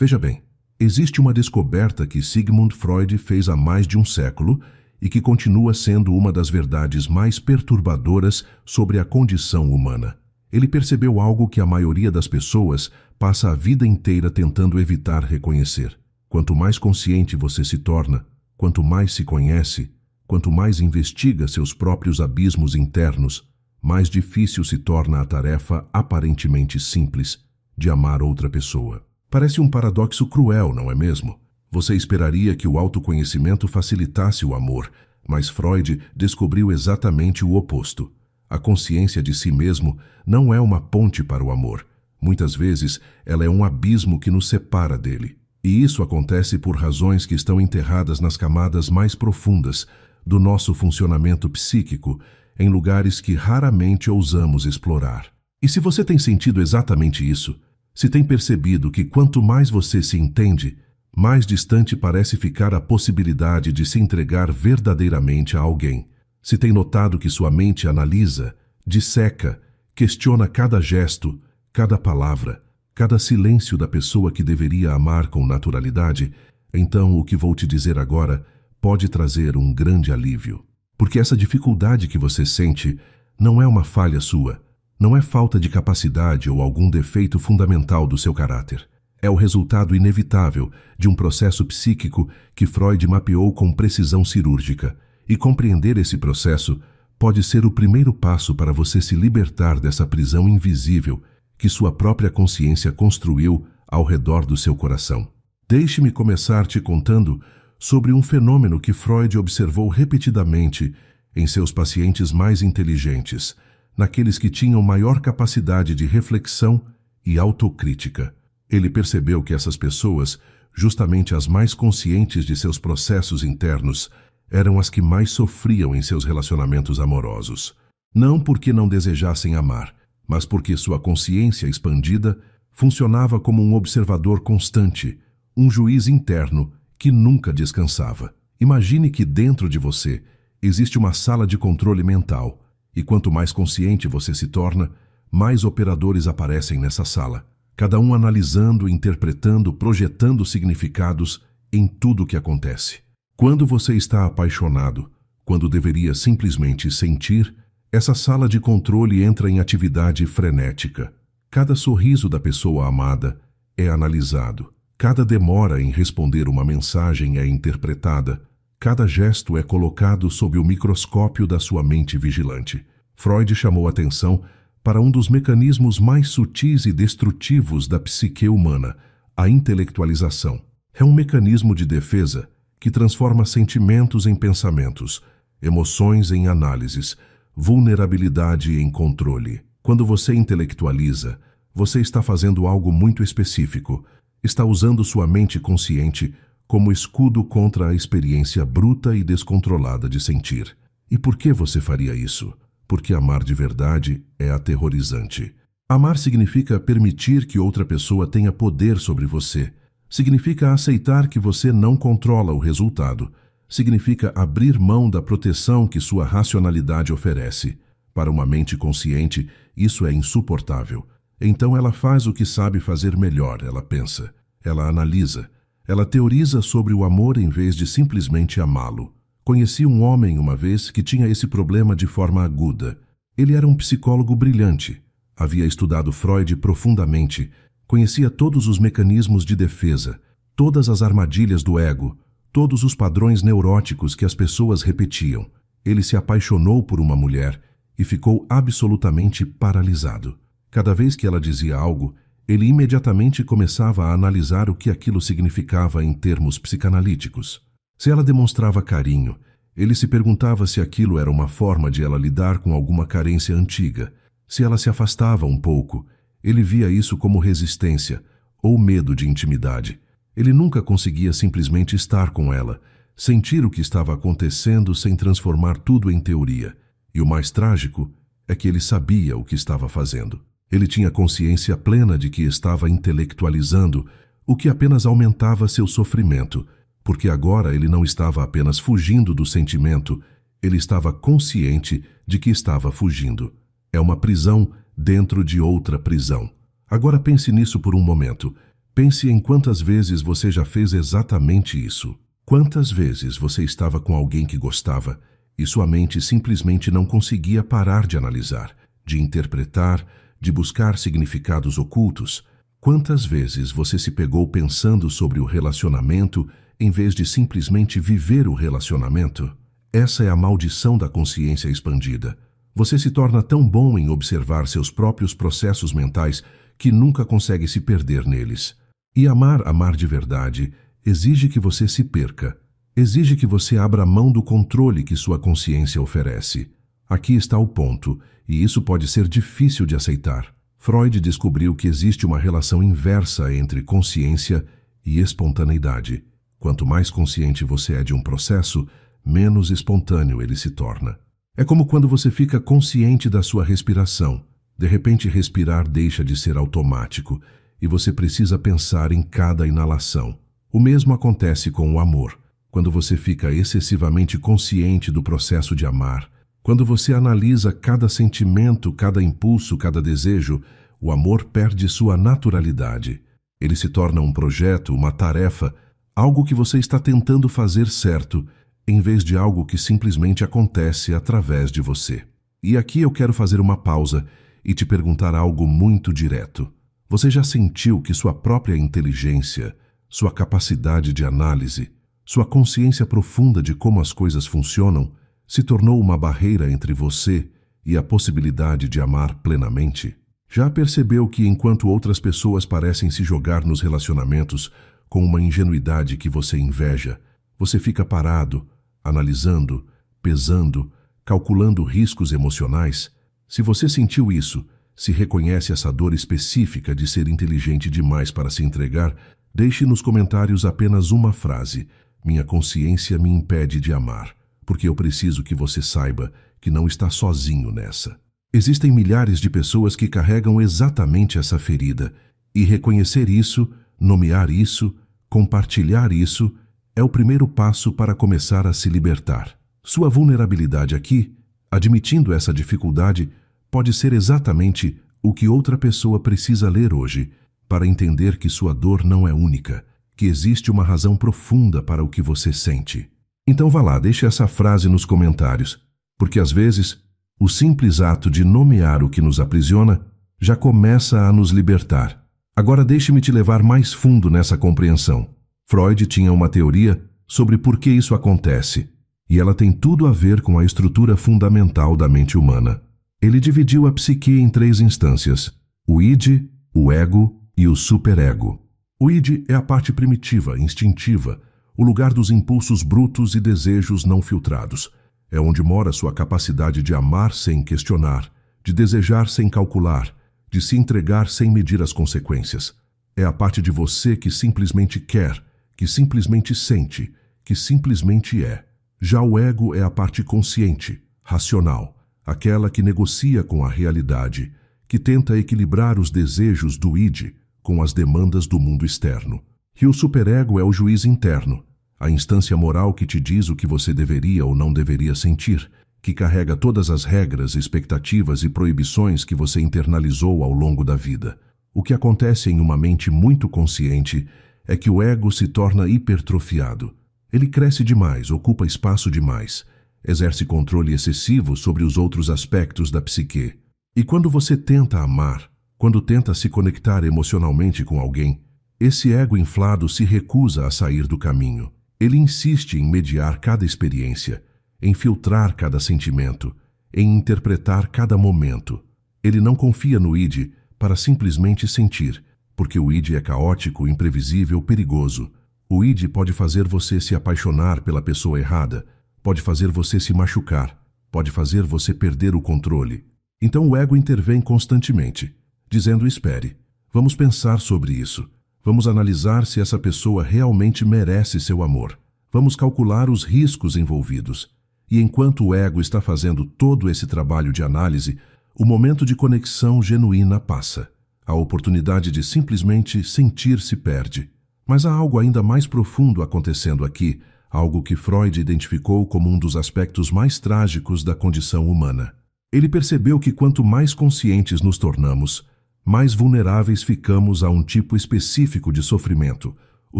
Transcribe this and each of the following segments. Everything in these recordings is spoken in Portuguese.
Veja bem, existe uma descoberta que Sigmund Freud fez há mais de um século e que continua sendo uma das verdades mais perturbadoras sobre a condição humana. Ele percebeu algo que a maioria das pessoas passa a vida inteira tentando evitar reconhecer. Quanto mais consciente você se torna, quanto mais se conhece, quanto mais investiga seus próprios abismos internos, mais difícil se torna a tarefa aparentemente simples de amar outra pessoa. Parece um paradoxo cruel, não é mesmo? Você esperaria que o autoconhecimento facilitasse o amor, mas Freud descobriu exatamente o oposto. A consciência de si mesmo não é uma ponte para o amor. Muitas vezes, ela é um abismo que nos separa dele. E isso acontece por razões que estão enterradas nas camadas mais profundas do nosso funcionamento psíquico, em lugares que raramente ousamos explorar. E se você tem sentido exatamente isso, se tem percebido que quanto mais você se entende, mais distante parece ficar a possibilidade de se entregar verdadeiramente a alguém. Se tem notado que sua mente analisa, disseca, questiona cada gesto, cada palavra, cada silêncio da pessoa que deveria amar com naturalidade, então o que vou te dizer agora pode trazer um grande alívio. Porque essa dificuldade que você sente não é uma falha sua, não é falta de capacidade ou algum defeito fundamental do seu caráter. É o resultado inevitável de um processo psíquico que Freud mapeou com precisão cirúrgica. E compreender esse processo pode ser o primeiro passo para você se libertar dessa prisão invisível que sua própria consciência construiu ao redor do seu coração. Deixe-me começar te contando sobre um fenômeno que Freud observou repetidamente em seus pacientes mais inteligentes, naqueles que tinham maior capacidade de reflexão e autocrítica. Ele percebeu que essas pessoas, justamente as mais conscientes de seus processos internos, eram as que mais sofriam em seus relacionamentos amorosos. Não porque não desejassem amar, mas porque sua consciência expandida funcionava como um observador constante, um juiz interno que nunca descansava. Imagine que dentro de você existe uma sala de controle mental, e quanto mais consciente você se torna, mais operadores aparecem nessa sala, cada um analisando, interpretando, projetando significados em tudo o que acontece. Quando você está apaixonado, quando deveria simplesmente sentir, essa sala de controle entra em atividade frenética. Cada sorriso da pessoa amada é analisado. Cada demora em responder uma mensagem é interpretada. Cada gesto é colocado sob o microscópio da sua mente vigilante. Freud chamou atenção para um dos mecanismos mais sutis e destrutivos da psique humana, a intelectualização. É um mecanismo de defesa que transforma sentimentos em pensamentos, emoções em análises, vulnerabilidade em controle. Quando você intelectualiza, você está fazendo algo muito específico. Está usando sua mente consciente como escudo contra a experiência bruta e descontrolada de sentir. E por que você faria isso? Porque amar de verdade é aterrorizante. Amar significa permitir que outra pessoa tenha poder sobre você. Significa aceitar que você não controla o resultado. Significa abrir mão da proteção que sua racionalidade oferece. Para uma mente consciente, isso é insuportável. Então ela faz o que sabe fazer melhor, ela pensa. Ela analisa. Ela teoriza sobre o amor em vez de simplesmente amá-lo. Conheci um homem uma vez que tinha esse problema de forma aguda. Ele era um psicólogo brilhante. Havia estudado Freud profundamente. Conhecia todos os mecanismos de defesa, todas as armadilhas do ego, todos os padrões neuróticos que as pessoas repetiam. Ele se apaixonou por uma mulher e ficou absolutamente paralisado. Cada vez que ela dizia algo, ele imediatamente começava a analisar o que aquilo significava em termos psicanalíticos. Se ela demonstrava carinho, ele se perguntava se aquilo era uma forma de ela lidar com alguma carência antiga. Se ela se afastava um pouco, ele via isso como resistência ou medo de intimidade. Ele nunca conseguia simplesmente estar com ela, sentir o que estava acontecendo sem transformar tudo em teoria. E o mais trágico é que ele sabia o que estava fazendo. Ele tinha consciência plena de que estava intelectualizando, o que apenas aumentava seu sofrimento, porque agora ele não estava apenas fugindo do sentimento, ele estava consciente de que estava fugindo. É uma prisão dentro de outra prisão. Agora pense nisso por um momento. Pense em quantas vezes você já fez exatamente isso. Quantas vezes você estava com alguém que gostava e sua mente simplesmente não conseguia parar de analisar, de interpretar, de buscar significados ocultos? Quantas vezes você se pegou pensando sobre o relacionamento em vez de simplesmente viver o relacionamento? Essa é a maldição da consciência expandida. Você se torna tão bom em observar seus próprios processos mentais que nunca consegue se perder neles. E amar de verdade, exige que você se perca. Exige que você abra mão do controle que sua consciência oferece. Aqui está o ponto, e isso pode ser difícil de aceitar. Freud descobriu que existe uma relação inversa entre consciência e espontaneidade. Quanto mais consciente você é de um processo, menos espontâneo ele se torna. É como quando você fica consciente da sua respiração. De repente, respirar deixa de ser automático e você precisa pensar em cada inalação. O mesmo acontece com o amor. Quando você fica excessivamente consciente do processo de amar, quando você analisa cada sentimento, cada impulso, cada desejo, o amor perde sua naturalidade. Ele se torna um projeto, uma tarefa, algo que você está tentando fazer certo, em vez de algo que simplesmente acontece através de você. E aqui eu quero fazer uma pausa e te perguntar algo muito direto. Você já sentiu que sua própria inteligência, sua capacidade de análise, sua consciência profunda de como as coisas funcionam, se tornou uma barreira entre você e a possibilidade de amar plenamente? Já percebeu que enquanto outras pessoas parecem se jogar nos relacionamentos com uma ingenuidade que você inveja, você fica parado, analisando, pesando, calculando riscos emocionais? Se você sentiu isso, se reconhece essa dor específica de ser inteligente demais para se entregar, deixe nos comentários apenas uma frase: minha consciência me impede de amar, porque eu preciso que você saiba que não está sozinho nessa. Existem milhares de pessoas que carregam exatamente essa ferida, e reconhecer isso, nomear isso, compartilhar isso, é o primeiro passo para começar a se libertar. Sua vulnerabilidade aqui, admitindo essa dificuldade, pode ser exatamente o que outra pessoa precisa ler hoje para entender que sua dor não é única, que existe uma razão profunda para o que você sente. Então vá lá, deixe essa frase nos comentários, porque às vezes o simples ato de nomear o que nos aprisiona já começa a nos libertar. Agora deixe-me te levar mais fundo nessa compreensão. Freud tinha uma teoria sobre por que isso acontece, e ela tem tudo a ver com a estrutura fundamental da mente humana. Ele dividiu a psique em 3 instâncias: o id, o ego e o superego. O id é a parte primitiva, instintiva, o lugar dos impulsos brutos e desejos não filtrados. É onde mora sua capacidade de amar sem questionar, de desejar sem calcular, de se entregar sem medir as consequências. É a parte de você que simplesmente quer, que simplesmente sente, que simplesmente é. Já o ego é a parte consciente, racional, aquela que negocia com a realidade, que tenta equilibrar os desejos do id com as demandas do mundo externo. E o superego é o juiz interno, a instância moral que te diz o que você deveria ou não deveria sentir, que carrega todas as regras, expectativas e proibições que você internalizou ao longo da vida. O que acontece em uma mente muito consciente é que o ego se torna hipertrofiado. Ele cresce demais, ocupa espaço demais, exerce controle excessivo sobre os outros aspectos da psique. E quando você tenta amar, quando tenta se conectar emocionalmente com alguém, esse ego inflado se recusa a sair do caminho. Ele insiste em mediar cada experiência, em filtrar cada sentimento, em interpretar cada momento. Ele não confia no id para simplesmente sentir, porque o id é caótico, imprevisível, perigoso. O id pode fazer você se apaixonar pela pessoa errada, pode fazer você se machucar, pode fazer você perder o controle. Então o ego intervém constantemente, dizendo: espere, vamos pensar sobre isso. Vamos analisar se essa pessoa realmente merece seu amor. Vamos calcular os riscos envolvidos. E enquanto o ego está fazendo todo esse trabalho de análise, o momento de conexão genuína passa. A oportunidade de simplesmente sentir se perde. Mas há algo ainda mais profundo acontecendo aqui, algo que Freud identificou como um dos aspectos mais trágicos da condição humana. Ele percebeu que quanto mais conscientes nos tornamos, mais vulneráveis ficamos a um tipo específico de sofrimento, o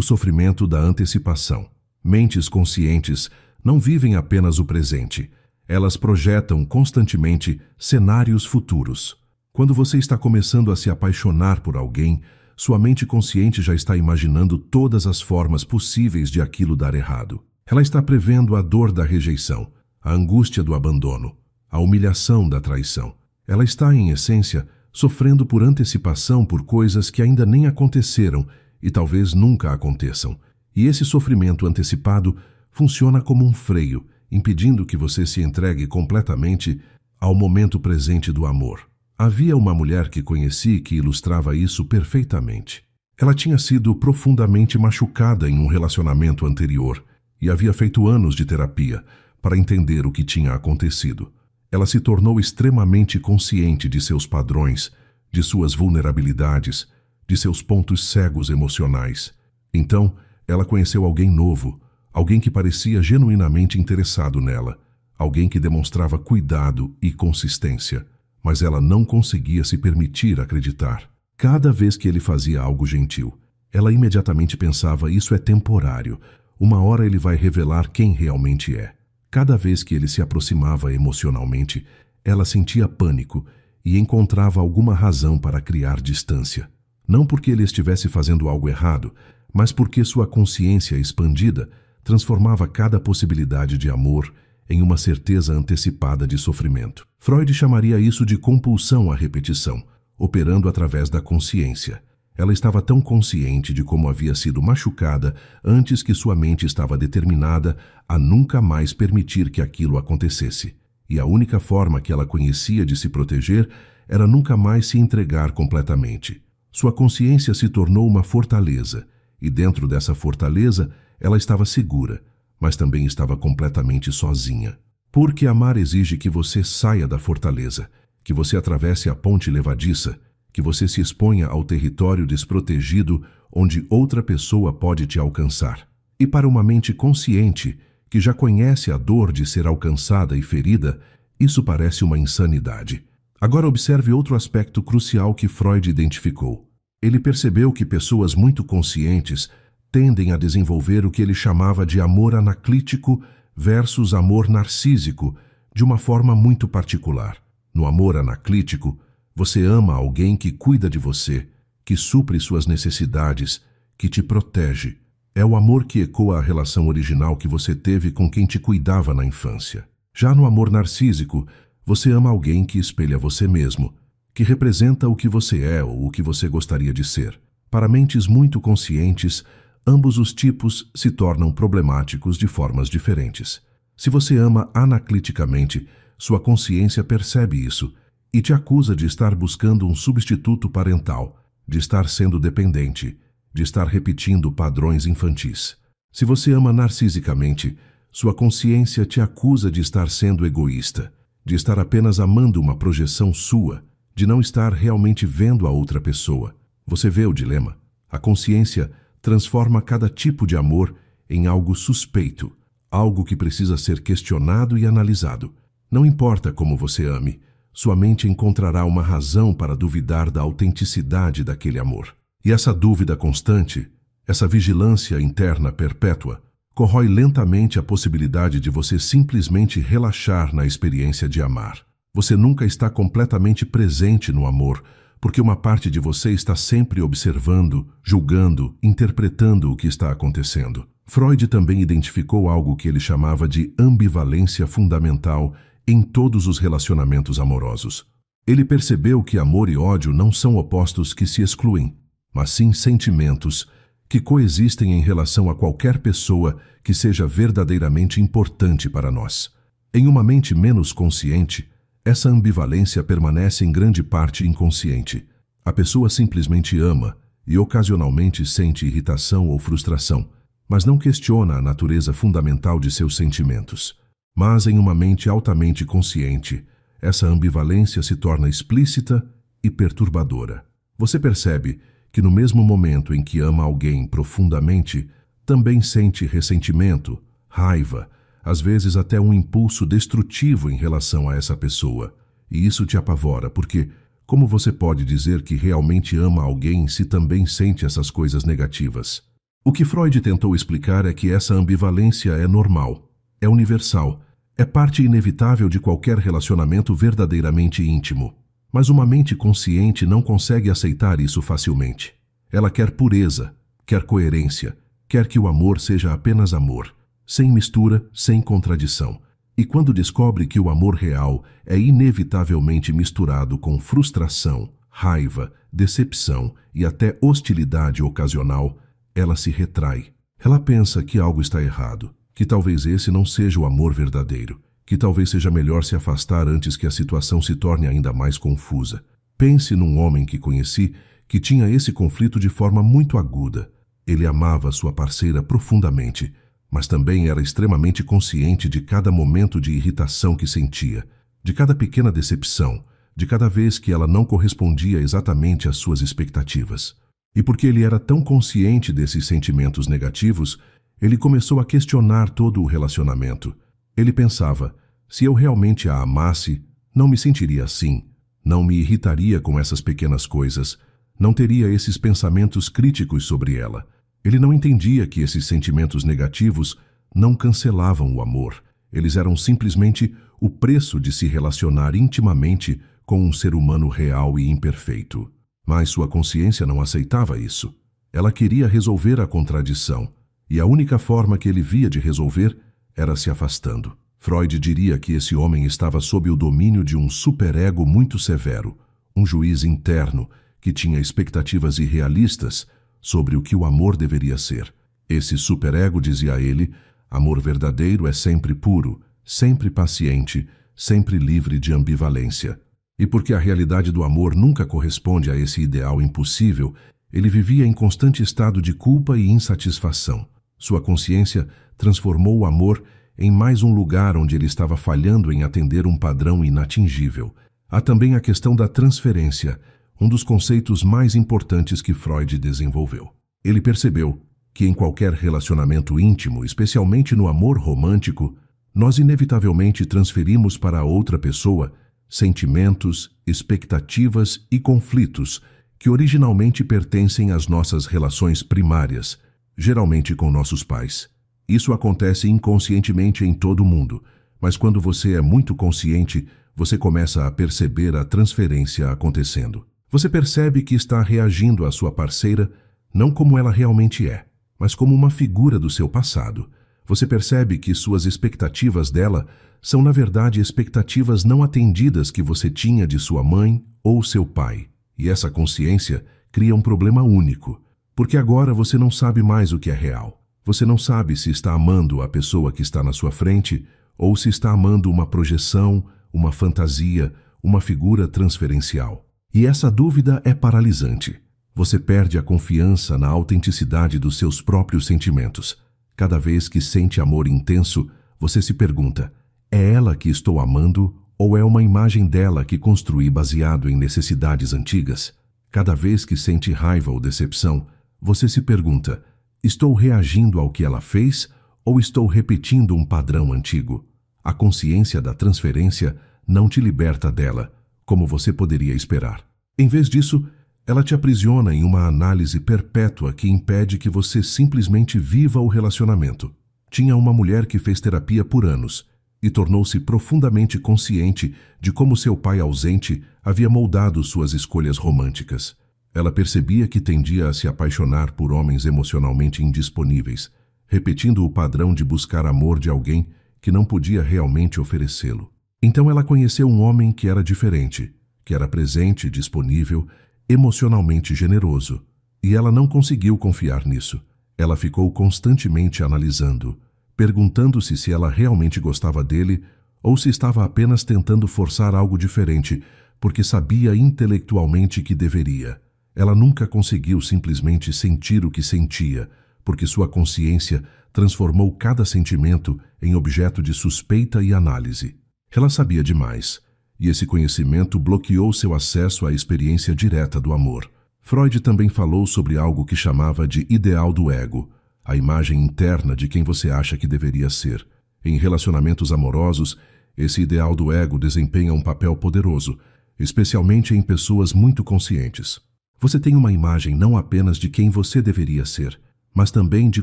sofrimento da antecipação. Mentes conscientes não vivem apenas o presente, elas projetam constantemente cenários futuros. Quando você está começando a se apaixonar por alguém, sua mente consciente já está imaginando todas as formas possíveis de aquilo dar errado. Ela está prevendo a dor da rejeição, a angústia do abandono, a humilhação da traição. Ela está, em essência, sofrendo por antecipação por coisas que ainda nem aconteceram e talvez nunca aconteçam. E esse sofrimento antecipado funciona como um freio, impedindo que você se entregue completamente ao momento presente do amor. Havia uma mulher que conheci que ilustrava isso perfeitamente. Ela tinha sido profundamente machucada em um relacionamento anterior e havia feito anos de terapia para entender o que tinha acontecido. Ela se tornou extremamente consciente de seus padrões, de suas vulnerabilidades, de seus pontos cegos emocionais. Então, ela conheceu alguém novo, alguém que parecia genuinamente interessado nela, alguém que demonstrava cuidado e consistência. Mas ela não conseguia se permitir acreditar. Cada vez que ele fazia algo gentil, ela imediatamente pensava: isso é temporário, uma hora ele vai revelar quem realmente é. Cada vez que ele se aproximava emocionalmente, ela sentia pânico e encontrava alguma razão para criar distância. Não porque ele estivesse fazendo algo errado, mas porque sua consciência expandida transformava cada possibilidade de amor em uma certeza antecipada de sofrimento. Freud chamaria isso de compulsão à repetição, operando através da consciência. Ela estava tão consciente de como havia sido machucada antes que sua mente estava determinada a nunca mais permitir que aquilo acontecesse. E a única forma que ela conhecia de se proteger era nunca mais se entregar completamente. Sua consciência se tornou uma fortaleza, e dentro dessa fortaleza ela estava segura, mas também estava completamente sozinha. Porque amar exige que você saia da fortaleza, que você atravesse a ponte levadiça, que você se exponha ao território desprotegido onde outra pessoa pode te alcançar. E para uma mente consciente, que já conhece a dor de ser alcançada e ferida, isso parece uma insanidade. Agora observe outro aspecto crucial que Freud identificou. Ele percebeu que pessoas muito conscientes tendem a desenvolver o que ele chamava de amor anaclítico versus amor narcísico, de uma forma muito particular. No amor anaclítico, você ama alguém que cuida de você, que supre suas necessidades, que te protege. É o amor que ecoa a relação original que você teve com quem te cuidava na infância. Já no amor narcísico, você ama alguém que espelha você mesmo, que representa o que você é ou o que você gostaria de ser. Para mentes muito conscientes, ambos os tipos se tornam problemáticos de formas diferentes. Se você ama anacliticamente, sua consciência percebe isso e te acusa de estar buscando um substituto parental, de estar sendo dependente, de estar repetindo padrões infantis. Se você ama narcisicamente, sua consciência te acusa de estar sendo egoísta, de estar apenas amando uma projeção sua, de não estar realmente vendo a outra pessoa. Você vê o dilema? A consciência transforma cada tipo de amor em algo suspeito, algo que precisa ser questionado e analisado. Não importa como você ame, sua mente encontrará uma razão para duvidar da autenticidade daquele amor. E essa dúvida constante, essa vigilância interna perpétua, corrói lentamente a possibilidade de você simplesmente relaxar na experiência de amar. Você nunca está completamente presente no amor, porque uma parte de você está sempre observando, julgando, interpretando o que está acontecendo. Freud também identificou algo que ele chamava de ambivalência fundamental em todos os relacionamentos amorosos. Ele percebeu que amor e ódio não são opostos que se excluem, mas sim sentimentos que coexistem em relação a qualquer pessoa que seja verdadeiramente importante para nós. Em uma mente menos consciente, essa ambivalência permanece em grande parte inconsciente. A pessoa simplesmente ama e ocasionalmente sente irritação ou frustração, mas não questiona a natureza fundamental de seus sentimentos. Mas em uma mente altamente consciente, essa ambivalência se torna explícita e perturbadora. Você percebe que no mesmo momento em que ama alguém profundamente, também sente ressentimento, raiva, às vezes até um impulso destrutivo em relação a essa pessoa. E isso te apavora porque, Como você pode dizer que realmente ama alguém se também sente essas coisas negativas? O que Freud tentou explicar é que essa ambivalência é normal, é universal, é parte inevitável de qualquer relacionamento verdadeiramente íntimo. Mas uma mente consciente não consegue aceitar isso facilmente. Ela quer pureza, quer coerência, quer que o amor seja apenas amor, sem mistura, sem contradição. E quando descobre que o amor real é inevitavelmente misturado com frustração, raiva, decepção e até hostilidade ocasional, ela se retrai. Ela pensa que algo está errado, que talvez esse não seja o amor verdadeiro, que talvez seja melhor se afastar antes que a situação se torne ainda mais confusa. Pense num homem que conheci que tinha esse conflito de forma muito aguda. Ele amava sua parceira profundamente, mas também era extremamente consciente de cada momento de irritação que sentia, de cada pequena decepção, de cada vez que ela não correspondia exatamente às suas expectativas. E porque ele era tão consciente desses sentimentos negativos, ele começou a questionar todo o relacionamento. Ele pensava, se eu realmente a amasse, não me sentiria assim, não me irritaria com essas pequenas coisas, não teria esses pensamentos críticos sobre ela. Ele não entendia que esses sentimentos negativos não cancelavam o amor. Eles eram simplesmente o preço de se relacionar intimamente com um ser humano real e imperfeito. Mas sua consciência não aceitava isso. Ela queria resolver a contradição, e a única forma que ele via de resolver era se afastando. Freud diria que esse homem estava sob o domínio de um superego muito severo, um juiz interno que tinha expectativas irrealistas sobre o que o amor deveria ser. Esse superego, dizia ele, amor verdadeiro é sempre puro, sempre paciente, sempre livre de ambivalência. E porque a realidade do amor nunca corresponde a esse ideal impossível, ele vivia em constante estado de culpa e insatisfação. Sua consciência transformou o amor em mais um lugar onde ele estava falhando em atender um padrão inatingível. Há também a questão da transferência, um dos conceitos mais importantes que Freud desenvolveu. Ele percebeu que em qualquer relacionamento íntimo, especialmente no amor romântico, nós inevitavelmente transferimos para a outra pessoa sentimentos, expectativas e conflitos que originalmente pertencem às nossas relações primárias, geralmente com nossos pais. Isso acontece inconscientemente em todo mundo, mas quando você é muito consciente, você começa a perceber a transferência acontecendo. Você percebe que está reagindo à sua parceira não como ela realmente é, mas como uma figura do seu passado. Você percebe que suas expectativas dela são, na verdade, expectativas não atendidas que você tinha de sua mãe ou seu pai. E essa consciência cria um problema único, porque agora você não sabe mais o que é real. Você não sabe se está amando a pessoa que está na sua frente ou se está amando uma projeção, uma fantasia, uma figura transferencial. E essa dúvida é paralisante. Você perde a confiança na autenticidade dos seus próprios sentimentos. Cada vez que sente amor intenso, você se pergunta, é ela que estou amando ou é uma imagem dela que construí baseado em necessidades antigas? Cada vez que sente raiva ou decepção, você se pergunta, estou reagindo ao que ela fez ou estou repetindo um padrão antigo? A consciência da transferência não te liberta dela, como você poderia esperar. Em vez disso, ela te aprisiona em uma análise perpétua que impede que você simplesmente viva o relacionamento. Tinha uma mulher que fez terapia por anos e tornou-se profundamente consciente de como seu pai ausente havia moldado suas escolhas românticas. Ela percebia que tendia a se apaixonar por homens emocionalmente indisponíveis, repetindo o padrão de buscar amor de alguém que não podia realmente oferecê-lo. Então ela conheceu um homem que era diferente, que era presente, disponível, emocionalmente generoso. E ela não conseguiu confiar nisso. Ela ficou constantemente analisando, perguntando-se se ela realmente gostava dele ou se estava apenas tentando forçar algo diferente, porque sabia intelectualmente que deveria. Ela nunca conseguiu simplesmente sentir o que sentia, porque sua consciência transformou cada sentimento em objeto de suspeita e análise. Ela sabia demais, e esse conhecimento bloqueou seu acesso à experiência direta do amor. Freud também falou sobre algo que chamava de ideal do ego, a imagem interna de quem você acha que deveria ser. Em relacionamentos amorosos, esse ideal do ego desempenha um papel poderoso. especialmente em pessoas muito conscientes. Você tem uma imagem não apenas de quem você deveria ser, mas também de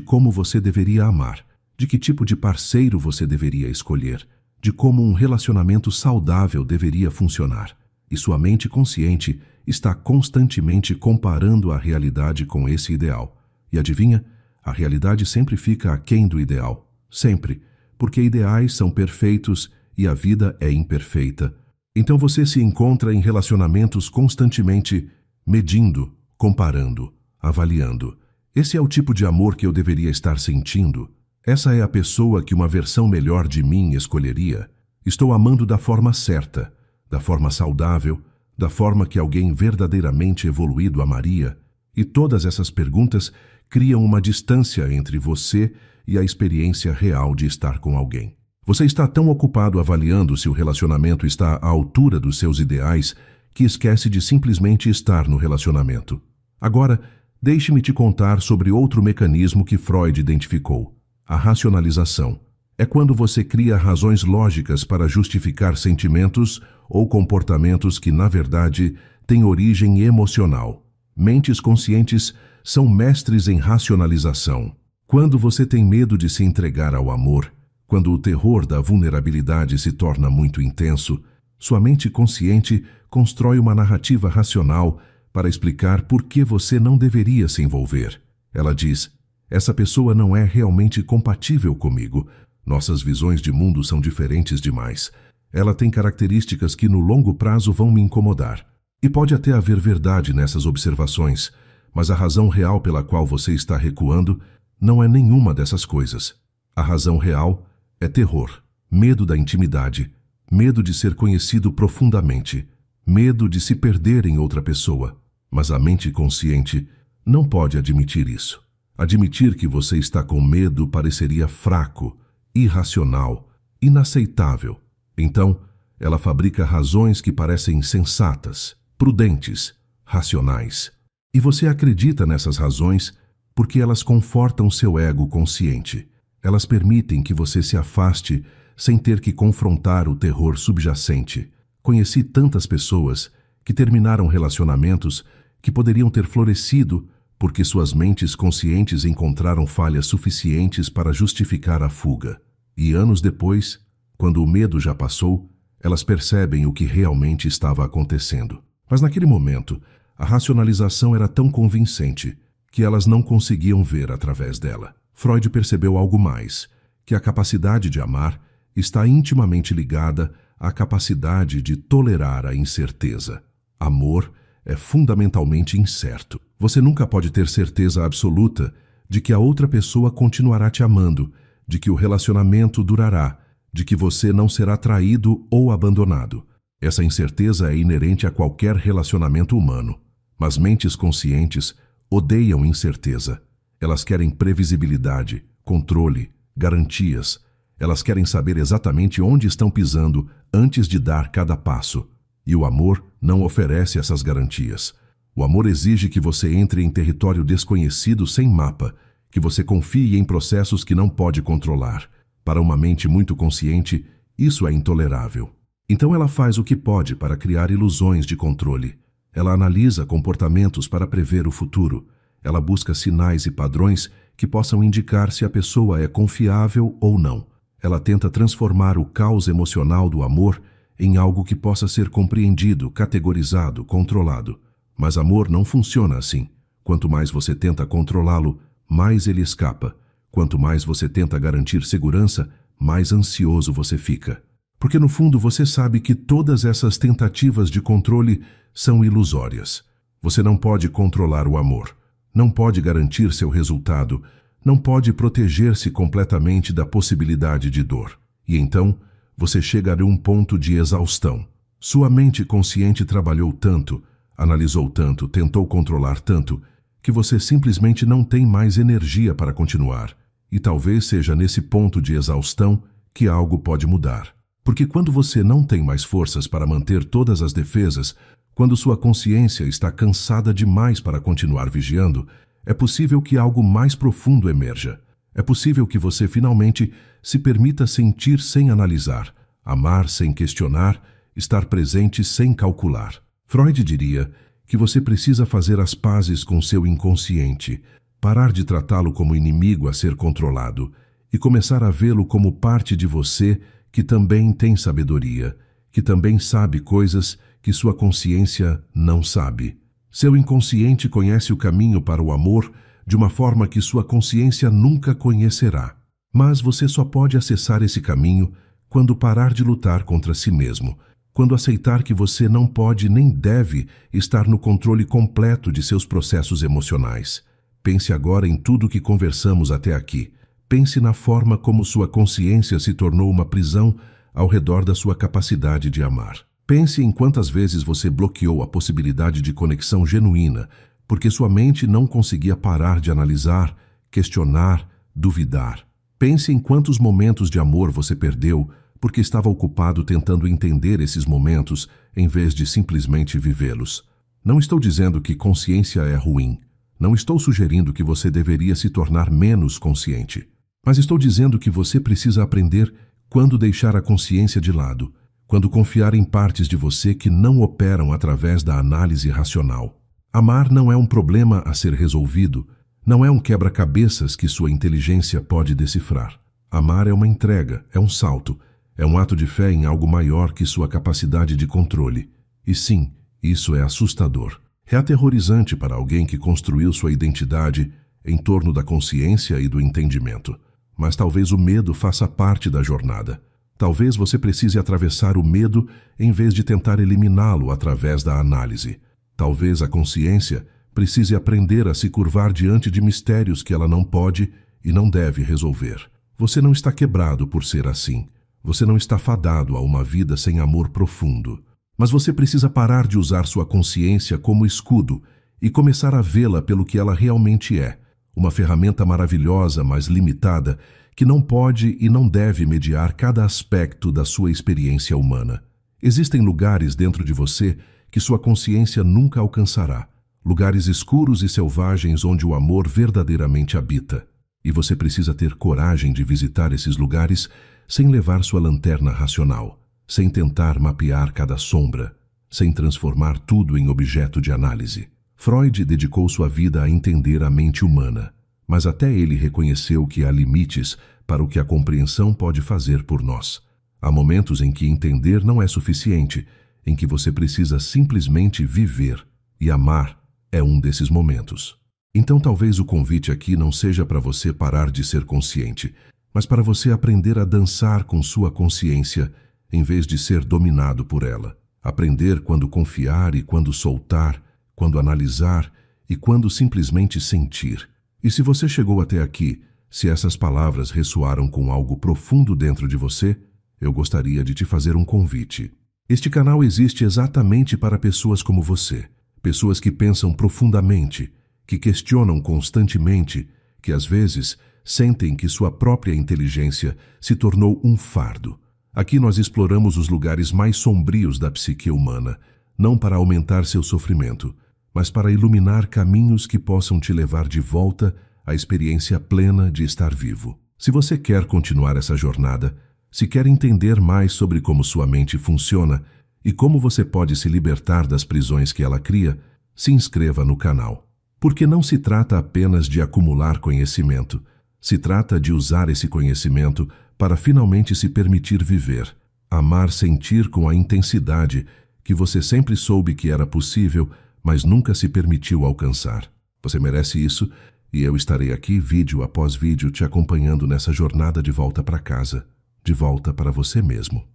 como você deveria amar, de que tipo de parceiro você deveria escolher, de como um relacionamento saudável deveria funcionar. E sua mente consciente está constantemente comparando a realidade com esse ideal. E adivinha? A realidade sempre fica aquém do ideal. Sempre. Porque ideais são perfeitos e a vida é imperfeita. Então você se encontra em relacionamentos constantemente medindo, comparando, avaliando. Esse é o tipo de amor que eu deveria estar sentindo? Essa é a pessoa que uma versão melhor de mim escolheria? Estou amando da forma certa, da forma saudável, da forma que alguém verdadeiramente evoluído amaria? E todas essas perguntas criam uma distância entre você e a experiência real de estar com alguém. Você está tão ocupado avaliando se o relacionamento está à altura dos seus ideais que esquece de simplesmente estar no relacionamento. Agora, deixe-me te contar sobre outro mecanismo que Freud identificou: a racionalização. É quando você cria razões lógicas para justificar sentimentos ou comportamentos que, na verdade, têm origem emocional. Mentes conscientes são mestres em racionalização. Quando você tem medo de se entregar ao amor, quando o terror da vulnerabilidade se torna muito intenso, sua mente consciente constrói uma narrativa racional para explicar por que você não deveria se envolver. Ela diz: essa pessoa não é realmente compatível comigo. Nossas visões de mundo são diferentes demais. Ela tem características que no longo prazo vão me incomodar. E pode até haver verdade nessas observações, mas a razão real pela qual você está recuando não é nenhuma dessas coisas. A razão real é terror, medo da intimidade, medo de ser conhecido profundamente, medo de se perder em outra pessoa. Mas a mente consciente não pode admitir isso. Admitir que você está com medo pareceria fraco, irracional, inaceitável. Então, ela fabrica razões que parecem sensatas, prudentes, racionais. E você acredita nessas razões porque elas confortam seu ego consciente. Elas permitem que você se afaste sem ter que confrontar o terror subjacente. Conheci tantas pessoas que terminaram relacionamentos que poderiam ter florescido porque suas mentes conscientes encontraram falhas suficientes para justificar a fuga. E anos depois, quando o medo já passou, elas percebem o que realmente estava acontecendo. Mas naquele momento, a racionalização era tão convincente que elas não conseguiam ver através dela. Freud percebeu algo mais, que a capacidade de amar está intimamente ligada à capacidade de tolerar a incerteza. Amor é fundamentalmente incerto. Você nunca pode ter certeza absoluta de que a outra pessoa continuará te amando, de que o relacionamento durará, de que você não será traído ou abandonado. Essa incerteza é inerente a qualquer relacionamento humano. Mas mentes conscientes odeiam incerteza. Elas querem previsibilidade, controle, garantias. Elas querem saber exatamente onde estão pisando antes de dar cada passo. E o amor não oferece essas garantias. O amor exige que você entre em território desconhecido sem mapa, que você confie em processos que não pode controlar. Para uma mente muito consciente, isso é intolerável. Então ela faz o que pode para criar ilusões de controle. Ela analisa comportamentos para prever o futuro. Ela busca sinais e padrões que possam indicar se a pessoa é confiável ou não. Ela tenta transformar o caos emocional do amor em algo que possa ser compreendido, categorizado, controlado. Mas amor não funciona assim. Quanto mais você tenta controlá-lo, mais ele escapa. Quanto mais você tenta garantir segurança, mais ansioso você fica. Porque no fundo você sabe que todas essas tentativas de controle são ilusórias. Você não pode controlar o amor, não pode garantir seu resultado, não pode proteger-se completamente da possibilidade de dor. E então, você chega a um ponto de exaustão. Sua mente consciente trabalhou tanto, analisou tanto, tentou controlar tanto, que você simplesmente não tem mais energia para continuar. E talvez seja nesse ponto de exaustão que algo pode mudar. Porque quando você não tem mais forças para manter todas as defesas, quando sua consciência está cansada demais para continuar vigiando, é possível que algo mais profundo emerja. É possível que você finalmente se permita sentir sem analisar, amar sem questionar, estar presente sem calcular. Freud diria que você precisa fazer as pazes com seu inconsciente, parar de tratá-lo como inimigo a ser controlado e começar a vê-lo como parte de você que também tem sabedoria, que também sabe coisas que sua consciência não sabe. Seu inconsciente conhece o caminho para o amor de uma forma que sua consciência nunca conhecerá. Mas você só pode acessar esse caminho quando parar de lutar contra si mesmo, quando aceitar que você não pode nem deve estar no controle completo de seus processos emocionais. Pense agora em tudo que conversamos até aqui. Pense na forma como sua consciência se tornou uma prisão ao redor da sua capacidade de amar. Pense em quantas vezes você bloqueou a possibilidade de conexão genuína, porque sua mente não conseguia parar de analisar, questionar, duvidar. Pense em quantos momentos de amor você perdeu porque estava ocupado tentando entender esses momentos em vez de simplesmente vivê-los. Não estou dizendo que consciência é ruim. Não estou sugerindo que você deveria se tornar menos consciente. Mas estou dizendo que você precisa aprender quando deixar a consciência de lado, quando confiar em partes de você que não operam através da análise racional. Amar não é um problema a ser resolvido, não é um quebra-cabeças que sua inteligência pode decifrar. Amar é uma entrega, é um salto, é um ato de fé em algo maior que sua capacidade de controle. E sim, isso é assustador. É aterrorizante para alguém que construiu sua identidade em torno da consciência e do entendimento. Mas talvez o medo faça parte da jornada. Talvez você precise atravessar o medo em vez de tentar eliminá-lo através da análise. Talvez a consciência precise aprender a se curvar diante de mistérios que ela não pode e não deve resolver. Você não está quebrado por ser assim. Você não está fadado a uma vida sem amor profundo. Mas você precisa parar de usar sua consciência como escudo e começar a vê-la pelo que ela realmente é. Uma ferramenta maravilhosa, mas limitada, que não pode e não deve mediar cada aspecto da sua experiência humana. Existem lugares dentro de você que sua consciência nunca alcançará. Lugares escuros e selvagens onde o amor verdadeiramente habita. E você precisa ter coragem de visitar esses lugares sem levar sua lanterna racional, sem tentar mapear cada sombra, sem transformar tudo em objeto de análise. Freud dedicou sua vida a entender a mente humana, mas até ele reconheceu que há limites para o que a compreensão pode fazer por nós. Há momentos em que entender não é suficiente, em que você precisa simplesmente viver, e amar é um desses momentos. Então talvez o convite aqui não seja para você parar de ser consciente, mas para você aprender a dançar com sua consciência em vez de ser dominado por ela. Aprender quando confiar e quando soltar, quando analisar e quando simplesmente sentir. E se você chegou até aqui, se essas palavras ressoaram com algo profundo dentro de você, eu gostaria de te fazer um convite. Este canal existe exatamente para pessoas como você, pessoas que pensam profundamente, que questionam constantemente, que às vezes sentem que sua própria inteligência se tornou um fardo. Aqui nós exploramos os lugares mais sombrios da psique humana, não para aumentar seu sofrimento, mas para iluminar caminhos que possam te levar de volta à experiência plena de estar vivo. Se você quer continuar essa jornada, se quer entender mais sobre como sua mente funciona e como você pode se libertar das prisões que ela cria, se inscreva no canal. Porque não se trata apenas de acumular conhecimento, se trata de usar esse conhecimento para finalmente se permitir viver, amar, sentir com a intensidade que você sempre soube que era possível, mas nunca se permitiu alcançar. Você merece isso e eu estarei aqui vídeo após vídeo te acompanhando nessa jornada de volta para casa, de volta para você mesmo.